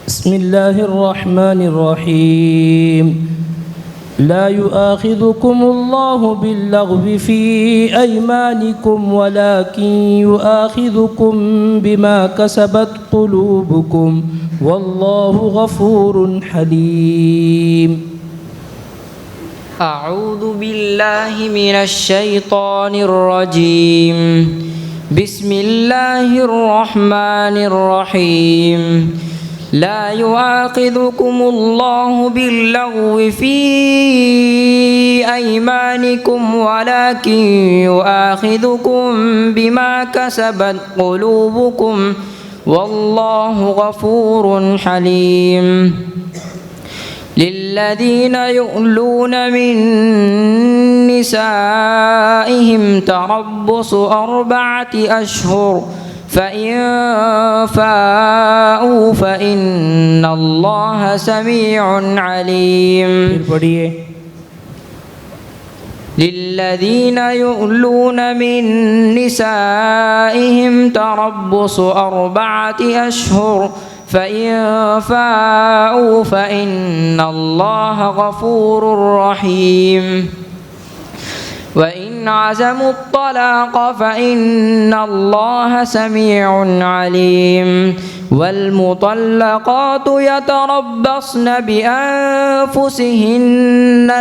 بسم الله الرحمن الرحيم لا يؤاخذكم الله باللغو في أيمانكم ولكن يؤاخذكم بما كسبت قلوبكم والله غفور حليم أعوذ بالله من الشيطان الرجيم بسم الله الرحمن الرحيم لا يؤاخذكم الله باللغو في أيمانكم ولكن يؤاخذكم بما كسبت قلوبكم والله غفور حليم للذين يؤلون من نسائهم تربص 4 أشهر فإن فاءوا فإن الله سميع عليم للذين يؤلون من نسائهم تربص 4 أشهر فإن فاءوا فإن الله غفور رحيم وإن عزموا الطلاق فإن الله سميع عليم والمطلقات يتربصن بأنفسهن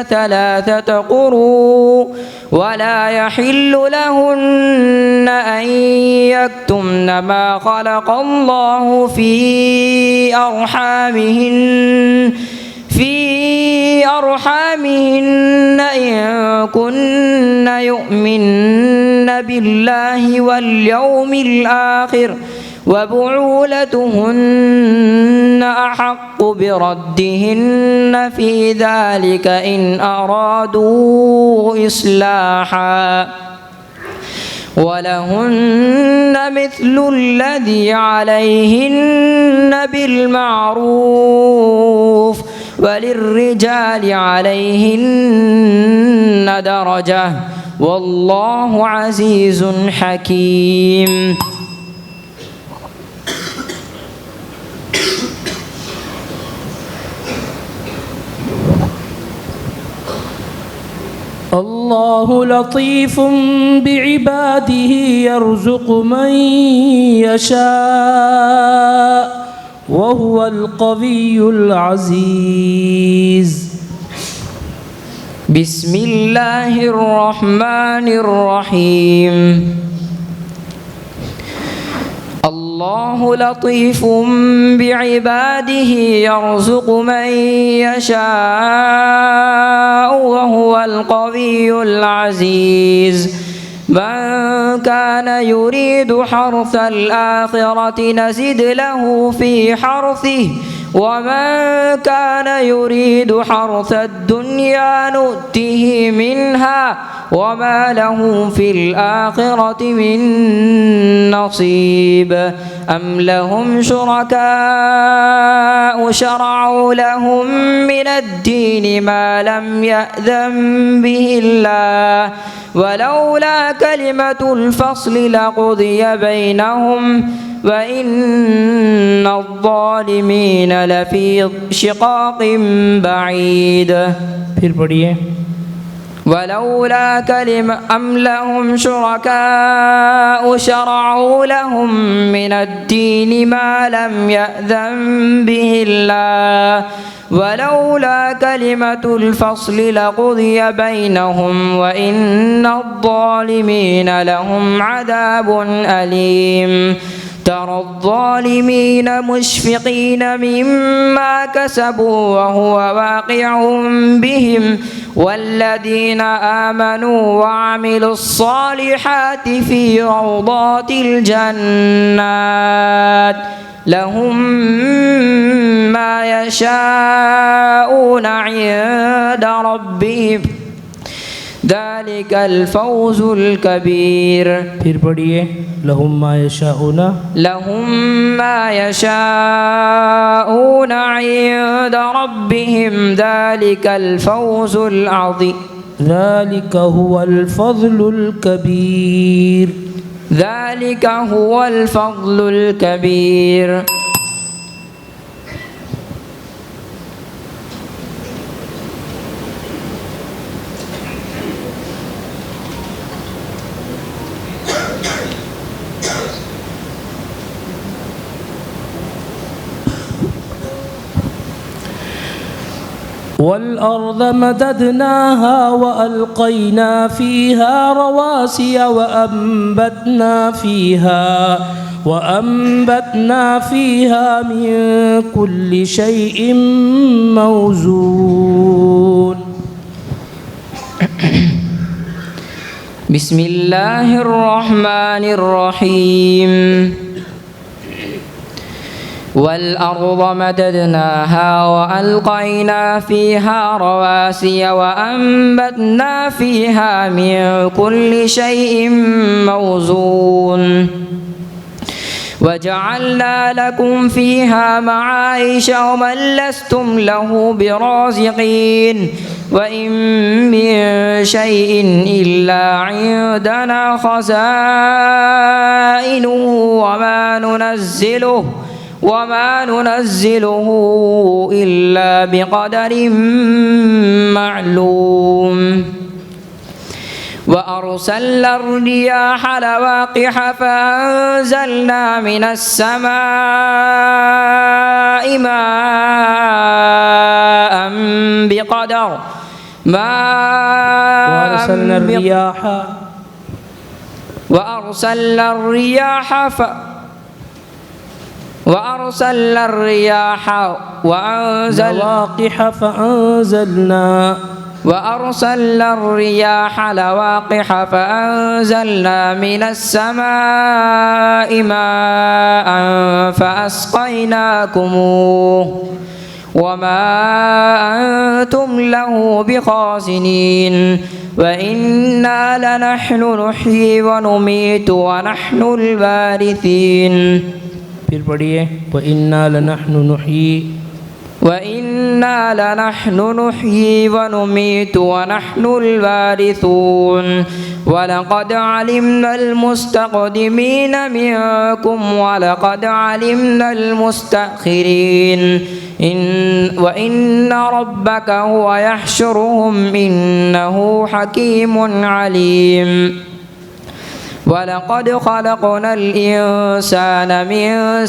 3 قروء ولا يحل لهن أن يكتمن ما خلق الله في أرحامهن إن كن يؤمن بالله واليوم الآخر وبعولتهن أحق بردهن في ذلك إن أرادوا إصلاحا ولهن مثل الذي عليهن بالمعروف وللرجال عليهن درجة والله عزيز حكيم الله لطيف بعباده يرزق من يشاء وهو القوي العزيز بسم الله الرحمن الرحيم الله لطيف بعباده يرزق من يشاء وهو القوي العزيز من كان يريد حرث الآخرة نزد له في حرثه ومن كان يريد حرث الدنيا نؤته منها وما له في الآخرة من نصيب أم لهم شركاء شرعوا لهم من الدين ما لم يأذن به الله ولولا كلمة الفصل لقضي بينهم وإن الظالمين لفي شقاق بعيد ولولا كلمة أم لهم شركاء شرعوا لهم من الدين ما لم يأذن به الله ولولا كلمة الفصل لقضي بينهم وإن الظالمين لهم عذاب أليم ترى الظالمين مشفقين مما كسبوا وهو واقع بهم والذين آمنوا وعملوا الصالحات في روضات الجنات لهم ما يشاءون عند ربهم ذلك الفوز الكبير لهم ما يشاءون عند ربهم ذلك الفوز العظيم ذلك هو الفضل الكبير ذلك هو الفضل الكبير والأرض مددناها وألقينا فيها رواسي وأنبتنا فيها من كل شيء موزون. بسم الله الرحمن الرحيم. والأرض مددناها وألقينا فيها رواسي وأنبتنا فيها من كل شيء موزون وجعلنا لكم فيها معايش ومن لستم له برازقين وإن من شيء إلا عندنا خزائنه وما ننزله إلا بقدر معلوم. وأرسلنا الرياح لواقح فأنزلنا من السماء ماء بقدر وأرسلنا الرياح لواقح فأنزلنا من السماء ماء فأسقيناكموه وما أنتم له بخازنين وإنا لنحن نحيي ونميت ونحن الوارثين. फिर पढ़िए وإنا لنحن نحيي ونميت ونحن الوارثون. ولقد علمنا المستقدمين منكم ولقد علمنا المستأخرين وإن ربك هو يحشرهم إنه حكيم عليم. ولقد خلقنا الإنسان من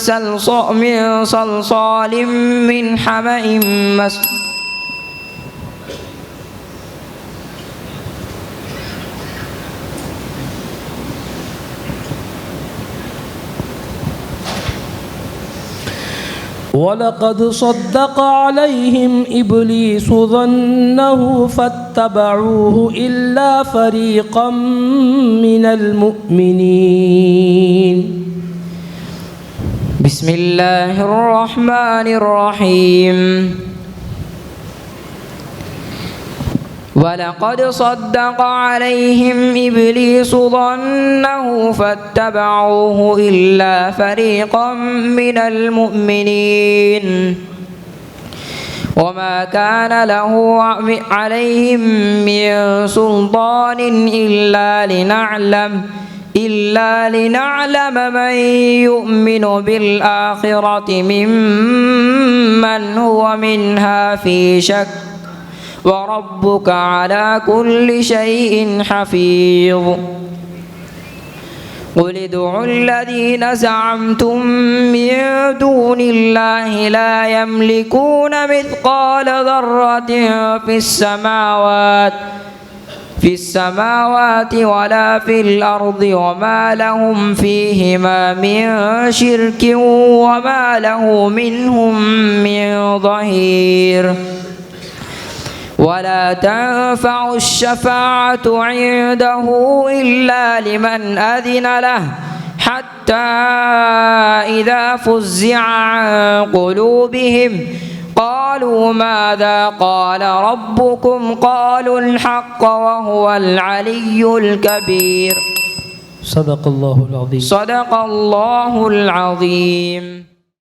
صلصال من حمأ مسنون ولقد صدق عليهم إبليس ظنه فاتبعوه إلا فريقا من المؤمنين. بسم الله الرحمن الرحيم. ولقد صدق عليهم إبليس ظنه فاتبعوه إلا فريقا من المؤمنين وما كان له عليهم من سلطان إلا لنعلم من يؤمن بالآخرة ممن هو منها في شك وربك على كل شيء حفيظ. قل ادعوا الذين زعمتم من دون الله لا يملكون مثقال ذرة في السماوات ولا في الأرض وما لهم فيهما من شرك وما له منهم من ظهير. ولا تنفع الشفاعة عنده إلا لمن أذن له حتى إذا فزع عن قلوبهم قالوا ماذا قال ربكم قالوا الحق وهو العلي الكبير. صدق الله العظيم. صدق الله العظيم.